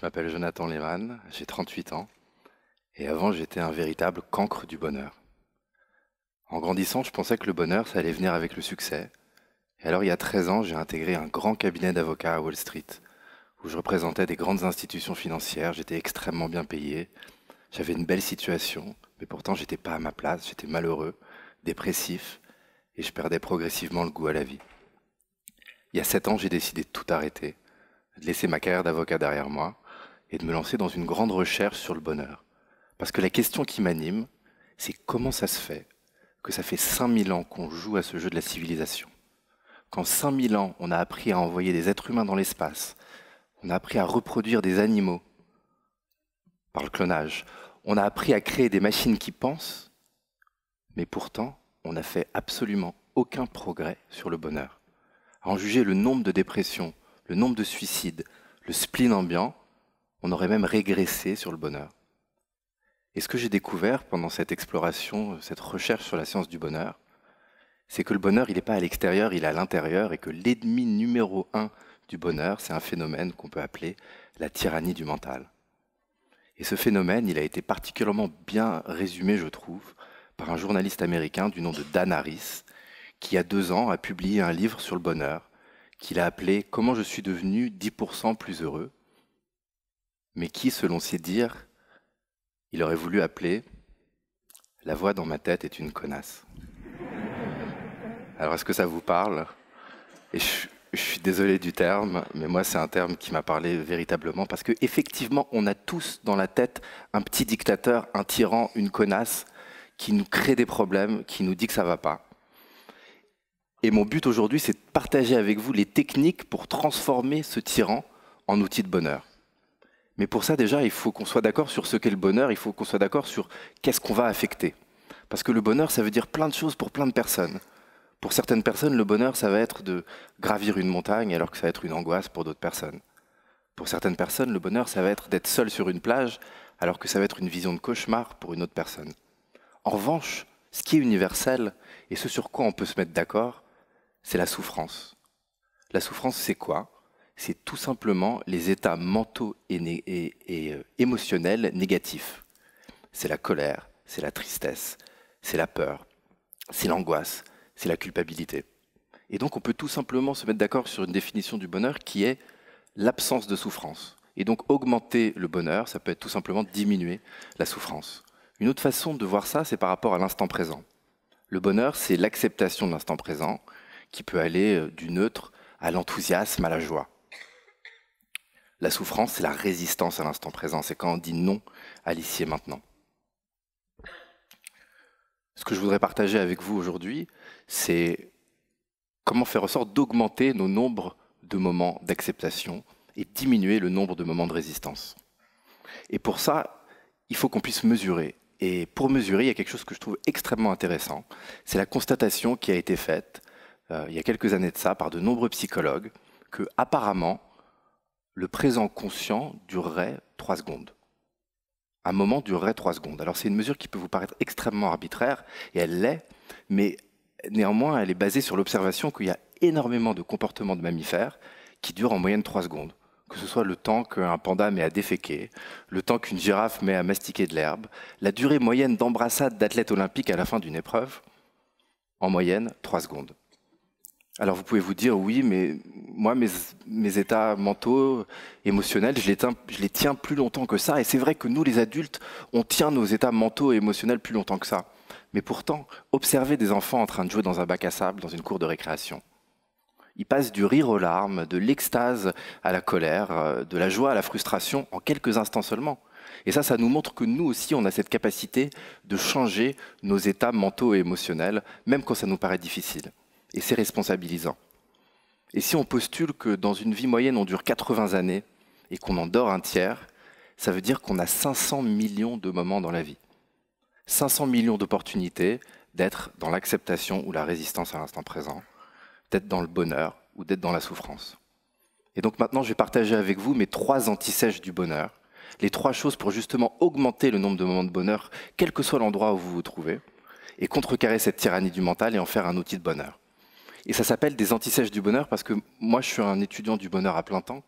Je m'appelle Jonathan Lehmann, j'ai 38 ans, et avant j'étais un véritable cancre du bonheur. En grandissant, je pensais que le bonheur, ça allait venir avec le succès. Et alors il y a 13 ans, j'ai intégré un grand cabinet d'avocats à Wall Street, où je représentais des grandes institutions financières, j'étais extrêmement bien payé, j'avais une belle situation, mais pourtant j'étais pas à ma place, j'étais malheureux, dépressif, et je perdais progressivement le goût à la vie. Il y a 7 ans, j'ai décidé de tout arrêter, de laisser ma carrière d'avocat derrière moi, et de me lancer dans une grande recherche sur le bonheur. Parce que la question qui m'anime, c'est comment ça se fait que ça fait 5000 ans qu'on joue à ce jeu de la civilisation. Qu'en 5000 ans, on a appris à envoyer des êtres humains dans l'espace, on a appris à reproduire des animaux par le clonage, on a appris à créer des machines qui pensent, mais pourtant, on n'a fait absolument aucun progrès sur le bonheur. À en juger le nombre de dépressions, le nombre de suicides, le spleen ambiant, on aurait même régressé sur le bonheur. Et ce que j'ai découvert pendant cette exploration, cette recherche sur la science du bonheur, c'est que le bonheur, il n'est pas à l'extérieur, il est à l'intérieur, et que l'ennemi numéro un du bonheur, c'est un phénomène qu'on peut appeler la tyrannie du mental. Et ce phénomène, il a été particulièrement bien résumé, je trouve, par un journaliste américain du nom de Dan Harris, qui, il y a 2 ans, a publié un livre sur le bonheur, qu'il a appelé « Comment je suis devenu 10% plus heureux », mais qui, selon ses dires, il aurait voulu appeler « La voix dans ma tête est une connasse ». Alors, est-ce que ça vous parle? Et je suis désolé du terme, mais moi, c'est un terme qui m'a parlé véritablement, parce qu'effectivement, on a tous dans la tête un petit dictateur, un tyran, une connasse, qui nous crée des problèmes, qui nous dit que ça ne va pas. Et mon but aujourd'hui, c'est de partager avec vous les techniques pour transformer ce tyran en outil de bonheur. Mais pour ça, déjà, il faut qu'on soit d'accord sur ce qu'est le bonheur, il faut qu'on soit d'accord sur qu'est-ce qu'on va affecter. Parce que le bonheur, ça veut dire plein de choses pour plein de personnes. Pour certaines personnes, le bonheur, ça va être de gravir une montagne, alors que ça va être une angoisse pour d'autres personnes. Pour certaines personnes, le bonheur, ça va être d'être seul sur une plage, alors que ça va être une vision de cauchemar pour une autre personne. En revanche, ce qui est universel, et ce sur quoi on peut se mettre d'accord, c'est la souffrance. La souffrance, c'est quoi? C'est tout simplement les états mentaux et émotionnels négatifs. C'est la colère, c'est la tristesse, c'est la peur, c'est l'angoisse, c'est la culpabilité. Et donc on peut tout simplement se mettre d'accord sur une définition du bonheur qui est l'absence de souffrance. Et donc augmenter le bonheur, ça peut être tout simplement diminuer la souffrance. Une autre façon de voir ça, c'est par rapport à l'instant présent. Le bonheur, c'est l'acceptation de l'instant présent, qui peut aller du neutre à l'enthousiasme, à la joie. La souffrance, c'est la résistance à l'instant présent, c'est quand on dit non à l'ici et maintenant. Ce que je voudrais partager avec vous aujourd'hui, c'est comment faire en sorte d'augmenter nos nombres de moments d'acceptation et diminuer le nombre de moments de résistance. Et pour ça, il faut qu'on puisse mesurer. Et pour mesurer, il y a quelque chose que je trouve extrêmement intéressant. C'est la constatation qui a été faite il y a quelques années de ça par de nombreux psychologues que apparemment le présent conscient durerait 3 secondes. Un moment durerait 3 secondes. Alors c'est une mesure qui peut vous paraître extrêmement arbitraire, et elle l'est, mais néanmoins elle est basée sur l'observation qu'il y a énormément de comportements de mammifères qui durent en moyenne 3 secondes. Que ce soit le temps qu'un panda met à déféquer, le temps qu'une girafe met à mastiquer de l'herbe, la durée moyenne d'embrassade d'athlètes olympiques à la fin d'une épreuve, en moyenne 3 secondes. Alors vous pouvez vous dire, oui, mais moi, mes états mentaux, émotionnels, je les tiens plus longtemps que ça. Et c'est vrai que nous, les adultes, on tient nos états mentaux et émotionnels plus longtemps que ça. Mais pourtant, observez des enfants en train de jouer dans un bac à sable, dans une cour de récréation. Ils passent du rire aux larmes, de l'extase à la colère, de la joie à la frustration, en quelques instants seulement. Et ça nous montre que nous aussi, on a cette capacité de changer nos états mentaux et émotionnels, même quand ça nous paraît difficile. Et c'est responsabilisant. Et si on postule que dans une vie moyenne, on dure 80 années et qu'on en dort un tiers, ça veut dire qu'on a 500 millions de moments dans la vie. 500 millions d'opportunités d'être dans l'acceptation ou la résistance à l'instant présent, d'être dans le bonheur ou d'être dans la souffrance. Et donc maintenant, je vais partager avec vous mes 3 antisèches du bonheur, les 3 choses pour justement augmenter le nombre de moments de bonheur, quel que soit l'endroit où vous vous trouvez, et contrecarrer cette tyrannie du mental et en faire un outil de bonheur. Et ça s'appelle des antisèches du bonheur parce que moi, je suis un étudiant du bonheur à plein temps.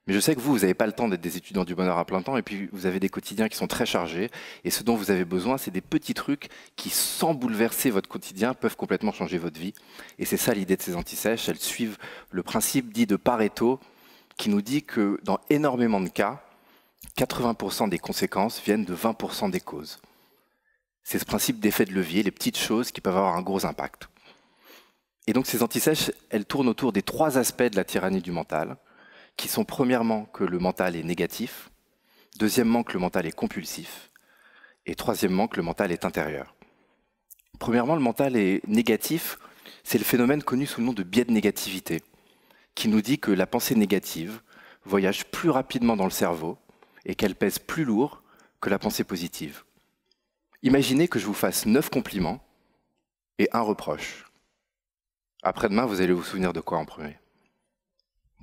Mais je sais que vous n'avez pas le temps d'être des étudiants du bonheur à plein temps, et puis vous avez des quotidiens qui sont très chargés, et ce dont vous avez besoin, c'est des petits trucs qui, sans bouleverser votre quotidien, peuvent complètement changer votre vie. Et c'est ça l'idée de ces anti-sèches. Elles suivent le principe dit de Pareto, qui nous dit que dans énormément de cas, 80% des conséquences viennent de 20% des causes. C'est ce principe d'effet de levier, les petites choses qui peuvent avoir un gros impact. Et donc ces anti-sèches, elles tournent autour des 3 aspects de la tyrannie du mental, qui sont premièrement que le mental est négatif, deuxièmement que le mental est compulsif, et troisièmement que le mental est intérieur. Premièrement, le mental est négatif, c'est le phénomène connu sous le nom de biais de négativité, qui nous dit que la pensée négative voyage plus rapidement dans le cerveau et qu'elle pèse plus lourd que la pensée positive. Imaginez que je vous fasse 9 compliments et 1 reproche. Après-demain, vous allez vous souvenir de quoi en premier?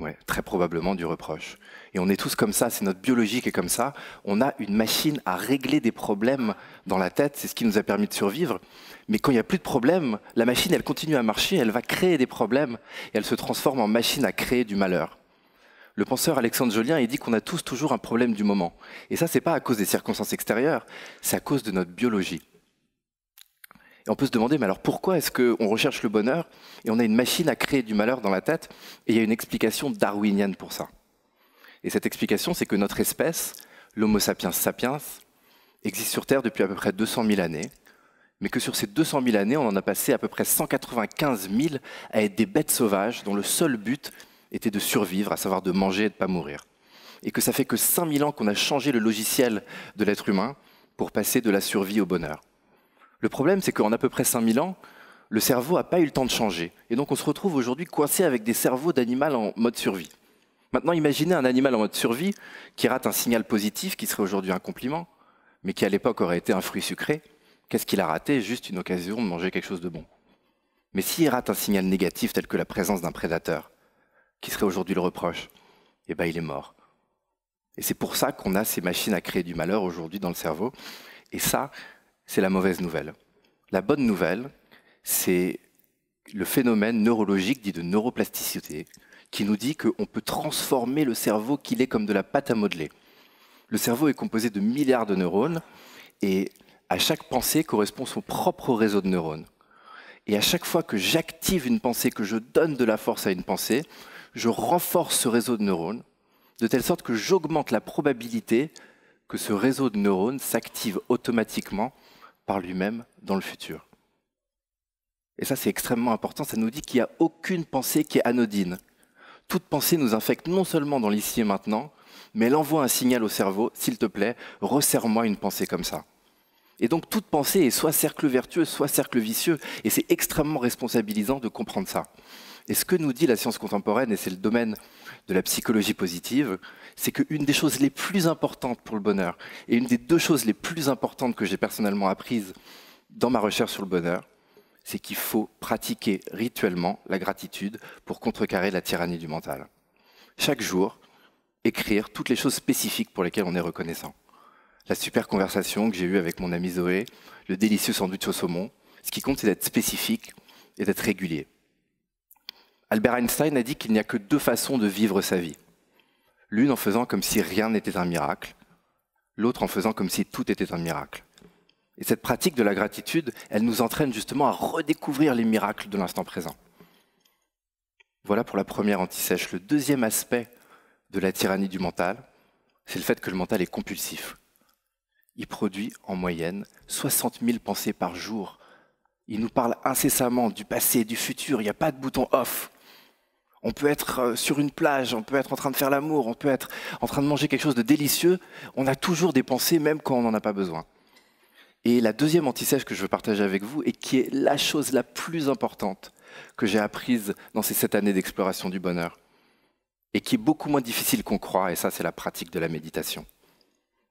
Ouais, très probablement du reproche. Et on est tous comme ça, c'est notre biologie qui est comme ça. On a une machine à régler des problèmes dans la tête, c'est ce qui nous a permis de survivre. Mais quand il n'y a plus de problème, la machine, elle continue à marcher, elle va créer des problèmes et elle se transforme en machine à créer du malheur. Le penseur Alexandre Jolien, il dit qu'on a tous toujours un problème du moment. Et ça, c'est pas à cause des circonstances extérieures, c'est à cause de notre biologie. Et on peut se demander, mais alors pourquoi est-ce qu'on recherche le bonheur et on a une machine à créer du malheur dans la tête? Et il y a une explication darwinienne pour ça. Et cette explication, c'est que notre espèce, l'Homo sapiens sapiens, existe sur Terre depuis à peu près 200 000 années, mais que sur ces 200 000 années, on en a passé à peu près 195 000 à être des bêtes sauvages dont le seul but était de survivre, à savoir de manger et de ne pas mourir. Et que ça fait que 5000 ans qu'on a changé le logiciel de l'être humain pour passer de la survie au bonheur. Le problème, c'est qu'en à peu près 5000 ans, le cerveau n'a pas eu le temps de changer. Et donc on se retrouve aujourd'hui coincé avec des cerveaux d'animal en mode survie. Maintenant, imaginez un animal en mode survie qui rate un signal positif, qui serait aujourd'hui un compliment, mais qui à l'époque aurait été un fruit sucré. Qu'est-ce qu'il a raté? Juste une occasion de manger quelque chose de bon. Mais s'il rate un signal négatif tel que la présence d'un prédateur, qui serait aujourd'hui le reproche, eh ben il est mort. Et c'est pour ça qu'on a ces machines à créer du malheur aujourd'hui dans le cerveau. Et ça, c'est la mauvaise nouvelle. La bonne nouvelle, c'est le phénomène neurologique dit de neuroplasticité, qui nous dit qu'on peut transformer le cerveau, qu'il est comme de la pâte à modeler. Le cerveau est composé de milliards de neurones, et à chaque pensée correspond son propre réseau de neurones. Et à chaque fois que j'active une pensée, que je donne de la force à une pensée, je renforce ce réseau de neurones, de telle sorte que j'augmente la probabilité que ce réseau de neurones s'active automatiquement par lui-même dans le futur. Et ça, c'est extrêmement important. Ça nous dit qu'il n'y a aucune pensée qui est anodine. Toute pensée nous infecte non seulement dans l'ici et maintenant, mais elle envoie un signal au cerveau, s'il te plaît, resserre-moi une pensée comme ça. Et donc toute pensée est soit cercle vertueux, soit cercle vicieux, et c'est extrêmement responsabilisant de comprendre ça. Et ce que nous dit la science contemporaine, et c'est le domaine de la psychologie positive, c'est qu'une des choses les plus importantes pour le bonheur, et une des 2 choses les plus importantes que j'ai personnellement apprises dans ma recherche sur le bonheur, c'est qu'il faut pratiquer rituellement la gratitude pour contrecarrer la tyrannie du mental. Chaque jour, écrire toutes les choses spécifiques pour lesquelles on est reconnaissant. La super conversation que j'ai eue avec mon ami Zoé, le délicieux sandwich au saumon, ce qui compte, c'est d'être spécifique et d'être régulier. Albert Einstein a dit qu'il n'y a que 2 façons de vivre sa vie. L'une en faisant comme si rien n'était un miracle, l'autre en faisant comme si tout était un miracle. Et cette pratique de la gratitude, elle nous entraîne justement à redécouvrir les miracles de l'instant présent. Voilà pour la première anti-sèche. Le deuxième aspect de la tyrannie du mental, c'est le fait que le mental est compulsif. Il produit en moyenne 60 000 pensées par jour. Il nous parle incessamment du passé, du futur, il n'y a pas de bouton off. On peut être sur une plage, on peut être en train de faire l'amour, on peut être en train de manger quelque chose de délicieux. On a toujours des pensées, même quand on n'en a pas besoin. Et la deuxième anti-sèche que je veux partager avec vous, et qui est la chose la plus importante que j'ai apprise dans ces 7 années d'exploration du bonheur, et qui est beaucoup moins difficile qu'on croit, et ça c'est la pratique de la méditation.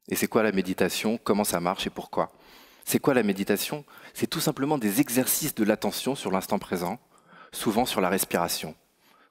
Et c'est quoi la méditation? Comment ça marche et pourquoi? C'est quoi la méditation? C'est tout simplement des exercices de l'attention sur l'instant présent, souvent sur la respiration.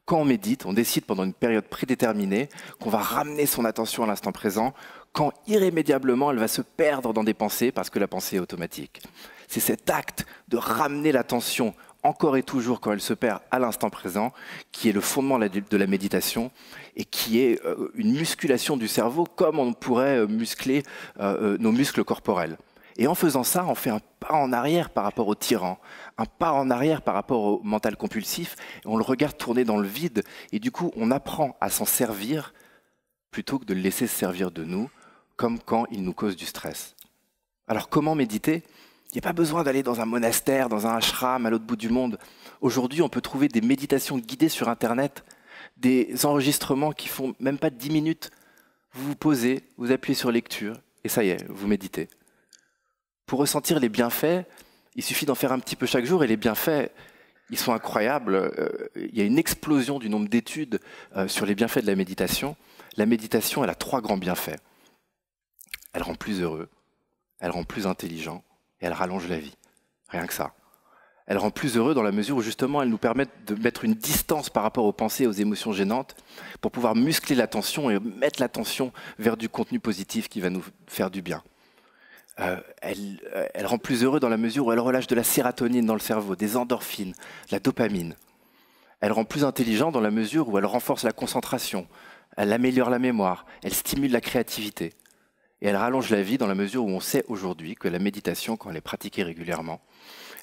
Quand on médite, on décide pendant une période prédéterminée qu'on va ramener son attention à l'instant présent, quand irrémédiablement elle va se perdre dans des pensées parce que la pensée est automatique. C'est cet acte de ramener l'attention encore et toujours quand elle se perd à l'instant présent, qui est le fondement de la méditation et qui est une musculation du cerveau comme on pourrait muscler nos muscles corporels. Et en faisant ça, on fait un pas en arrière par rapport au tyran, un pas en arrière par rapport au mental compulsif, et on le regarde tourner dans le vide, et du coup on apprend à s'en servir plutôt que de le laisser se servir de nous, comme quand il nous cause du stress. Alors comment méditer ? Il n'y a pas besoin d'aller dans un monastère, dans un ashram à l'autre bout du monde. Aujourd'hui, on peut trouver des méditations guidées sur Internet, des enregistrements qui font même pas 10 minutes. Vous vous posez, vous appuyez sur lecture, et ça y est, vous méditez. Pour ressentir les bienfaits, il suffit d'en faire un petit peu chaque jour, et les bienfaits, ils sont incroyables. Il y a une explosion du nombre d'études sur les bienfaits de la méditation. La méditation, elle a 3 grands bienfaits. Elle rend plus heureux, elle rend plus intelligent, et elle rallonge la vie. Rien que ça. Elle rend plus heureux dans la mesure où justement elle nous permet de mettre une distance par rapport aux pensées et aux émotions gênantes pour pouvoir muscler l'attention et mettre l'attention vers du contenu positif qui va nous faire du bien. Elle rend plus heureux dans la mesure où elle relâche de la sérotonine dans le cerveau, des endorphines, de la dopamine. Elle rend plus intelligent dans la mesure où elle renforce la concentration, elle améliore la mémoire, elle stimule la créativité. Et elle rallonge la vie dans la mesure où on sait aujourd'hui que la méditation, quand elle est pratiquée régulièrement,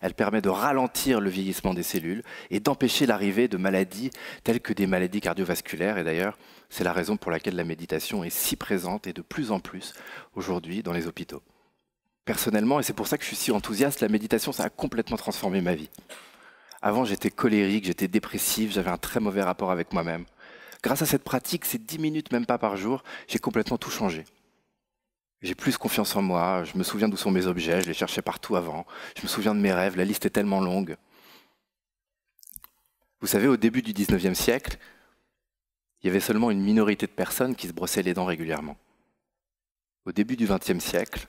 elle permet de ralentir le vieillissement des cellules et d'empêcher l'arrivée de maladies telles que des maladies cardiovasculaires. Et d'ailleurs, c'est la raison pour laquelle la méditation est si présente et de plus en plus aujourd'hui dans les hôpitaux. Personnellement, et c'est pour ça que je suis si enthousiaste, la méditation, ça a complètement transformé ma vie. Avant, j'étais colérique, j'étais dépressif, j'avais un très mauvais rapport avec moi-même. Grâce à cette pratique, ces 10 minutes, même pas par jour, j'ai complètement tout changé. J'ai plus confiance en moi, je me souviens d'où sont mes objets, je les cherchais partout avant, je me souviens de mes rêves, la liste est tellement longue. Vous savez, au début du 19e siècle, il y avait seulement une minorité de personnes qui se brossaient les dents régulièrement. Au début du 20e siècle,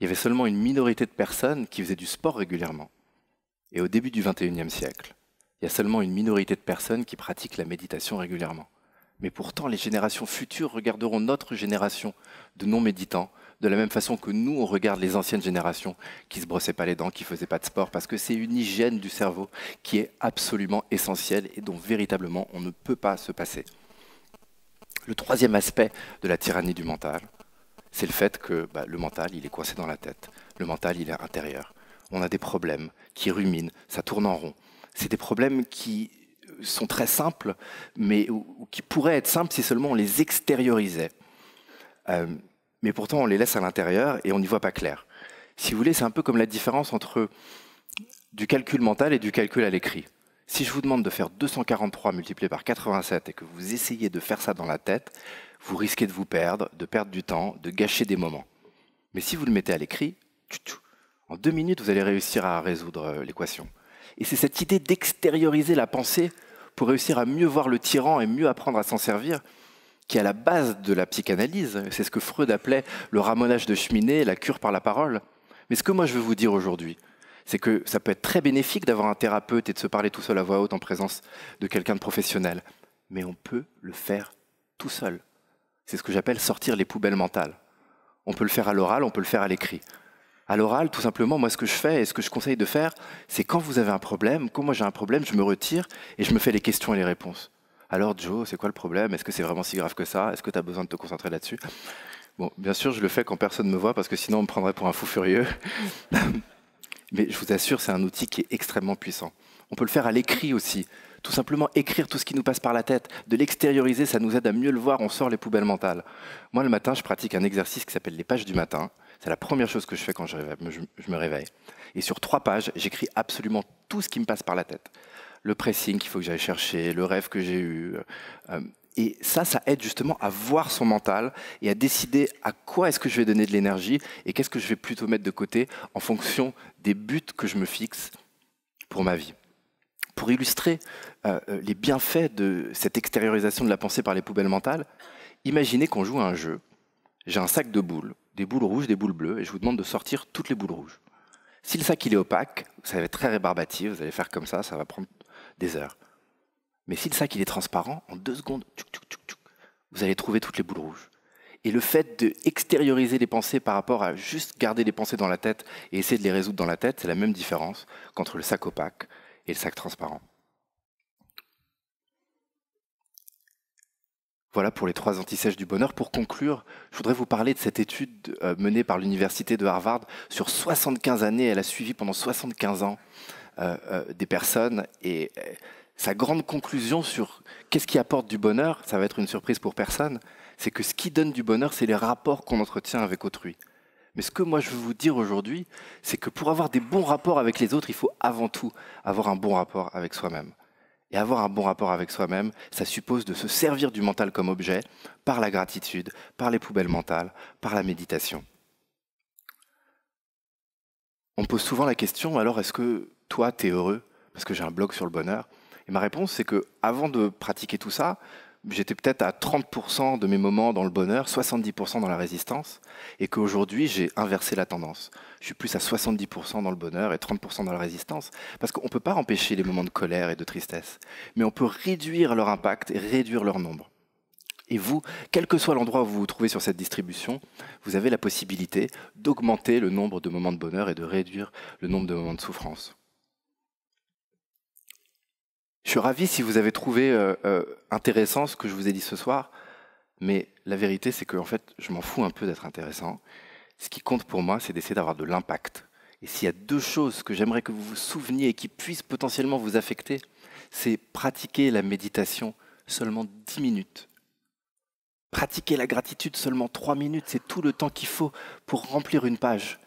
il y avait seulement une minorité de personnes qui faisaient du sport régulièrement. Et au début du 21e siècle, il y a seulement une minorité de personnes qui pratiquent la méditation régulièrement. Mais pourtant, les générations futures regarderont notre génération de non-méditants de la même façon que nous, on regarde les anciennes générations qui ne se brossaient pas les dents, qui ne faisaient pas de sport, parce que c'est une hygiène du cerveau qui est absolument essentielle et dont véritablement on ne peut pas se passer. Le 3e aspect de la tyrannie du mental, c'est le fait que le mental, il est coincé dans la tête. Le mental, il est intérieur. On a des problèmes qui ruminent, ça tourne en rond. C'est des problèmes qui sont très simples, mais ou qui pourraient être simples si seulement on les extériorisait. Mais pourtant, on les laisse à l'intérieur et on n'y voit pas clair. Si vous voulez, c'est un peu comme la différence entre du calcul mental et du calcul à l'écrit. Si je vous demande de faire 243 multiplié par 87 et que vous essayez de faire ça dans la tête, vous risquez de vous perdre, de perdre du temps, de gâcher des moments. Mais si vous le mettez à l'écrit, en 2 minutes, vous allez réussir à résoudre l'équation. Et c'est cette idée d'extérioriser la pensée pour réussir à mieux voir le tyran et mieux apprendre à s'en servir qui est à la base de la psychanalyse. C'est ce que Freud appelait le ramonage de cheminée, la cure par la parole. Mais ce que moi je veux vous dire aujourd'hui, c'est que ça peut être très bénéfique d'avoir un thérapeute et de se parler tout seul à voix haute en présence de quelqu'un de professionnel. Mais on peut le faire tout seul. C'est ce que j'appelle sortir les poubelles mentales. On peut le faire à l'oral, on peut le faire à l'écrit. À l'oral, tout simplement, moi ce que je fais et ce que je conseille de faire, c'est quand vous avez un problème, quand moi j'ai un problème, je me retire et je me fais les questions et les réponses. Alors Joe, c'est quoi le problème? Est-ce que c'est vraiment si grave que ça? Est-ce que tu as besoin de te concentrer là-dessus? Bon, bien sûr, je le fais quand personne ne me voit parce que sinon on me prendrait pour un fou furieux. Mais je vous assure, c'est un outil qui est extrêmement puissant. On peut le faire à l'écrit aussi. Tout simplement écrire tout ce qui nous passe par la tête. De l'extérioriser, ça nous aide à mieux le voir, on sort les poubelles mentales. Moi, le matin, je pratique un exercice qui s'appelle les pages du matin. C'est la première chose que je fais quand je me réveille. Et sur 3 pages, j'écris absolument tout ce qui me passe par la tête. Le pressing qu'il faut que j'aille chercher, le rêve que j'ai eu. Et ça aide justement à voir son mental et à décider à quoi est-ce que je vais donner de l'énergie et qu'est-ce que je vais plutôt mettre de côté en fonction des buts que je me fixe pour ma vie. Pour illustrer les bienfaits de cette extériorisation de la pensée par les poubelles mentales, imaginez qu'on joue à un jeu. J'ai un sac de boules, des boules rouges, des boules bleues, et je vous demande de sortir toutes les boules rouges. Si le sac il est opaque, ça va être très rébarbatif, vous allez faire comme ça va prendre des heures. Mais si le sac il est transparent, en 2 secondes, vous allez trouver toutes les boules rouges. Et le fait d'extérioriser les pensées par rapport à juste garder les pensées dans la tête et essayer de les résoudre dans la tête, c'est la même différence qu'entre le sac opaque et le sac transparent. Voilà pour les 3 antisèches du bonheur. Pour conclure, je voudrais vous parler de cette étude menée par l'université de Harvard. Sur 75 années, elle a suivi pendant 75 ans des personnes. Et sa grande conclusion sur qu'est-ce qui apporte du bonheur, ça va être une surprise pour personne, c'est que ce qui donne du bonheur, c'est les rapports qu'on entretient avec autrui. Mais ce que moi je veux vous dire aujourd'hui, c'est que pour avoir des bons rapports avec les autres, il faut avant tout avoir un bon rapport avec soi-même. Et avoir un bon rapport avec soi-même, ça suppose de se servir du mental comme objet, par la gratitude, par les poubelles mentales, par la méditation. On me pose souvent la question, alors est-ce que toi, t'es heureux? Parce que j'ai un blog sur le bonheur. Et ma réponse, c'est que avant de pratiquer tout ça, j'étais peut-être à 30% de mes moments dans le bonheur, 70% dans la résistance, et qu'aujourd'hui, j'ai inversé la tendance. Je suis plus à 70% dans le bonheur et 30% dans la résistance, parce qu'on ne peut pas empêcher les moments de colère et de tristesse, mais on peut réduire leur impact et réduire leur nombre. Et vous, quel que soit l'endroit où vous vous trouvez sur cette distribution, vous avez la possibilité d'augmenter le nombre de moments de bonheur et de réduire le nombre de moments de souffrance. Je suis ravi si vous avez trouvé intéressant ce que je vous ai dit ce soir, mais la vérité, c'est que en fait, je m'en fous un peu d'être intéressant. Ce qui compte pour moi, c'est d'essayer d'avoir de l'impact. Et s'il y a 2 choses que j'aimerais que vous vous souveniez et qui puissent potentiellement vous affecter, c'est pratiquer la méditation seulement 10 minutes. Pratiquer la gratitude seulement 3 minutes, c'est tout le temps qu'il faut pour remplir une page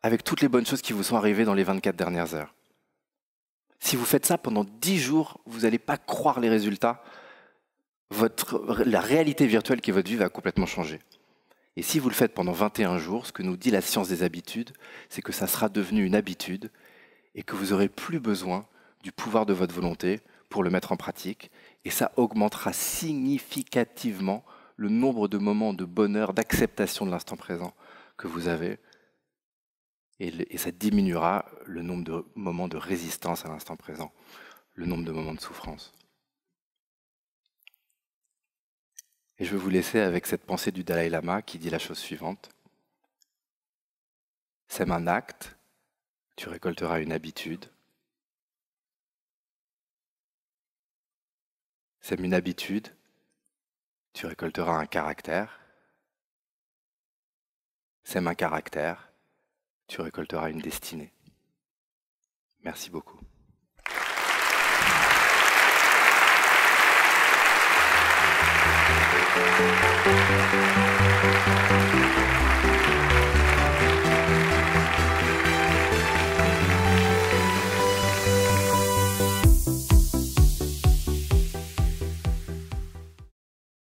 avec toutes les bonnes choses qui vous sont arrivées dans les 24 dernières heures. Si vous faites ça pendant 10 jours, vous n'allez pas croire les résultats. La réalité virtuelle qui est votre vie va complètement changer. Et si vous le faites pendant 21 jours, ce que nous dit la science des habitudes, c'est que ça sera devenu une habitude et que vous n'aurez plus besoin du pouvoir de votre volonté pour le mettre en pratique. Et ça augmentera significativement le nombre de moments de bonheur, d'acceptation de l'instant présent que vous avez. Et ça diminuera le nombre de moments de résistance à l'instant présent, le nombre de moments de souffrance. Et je vais vous laisser avec cette pensée du Dalai Lama qui dit la chose suivante. Sème un acte, tu récolteras une habitude. Sème une habitude, tu récolteras un caractère. Sème un caractère, tu récolteras une destinée. Merci beaucoup.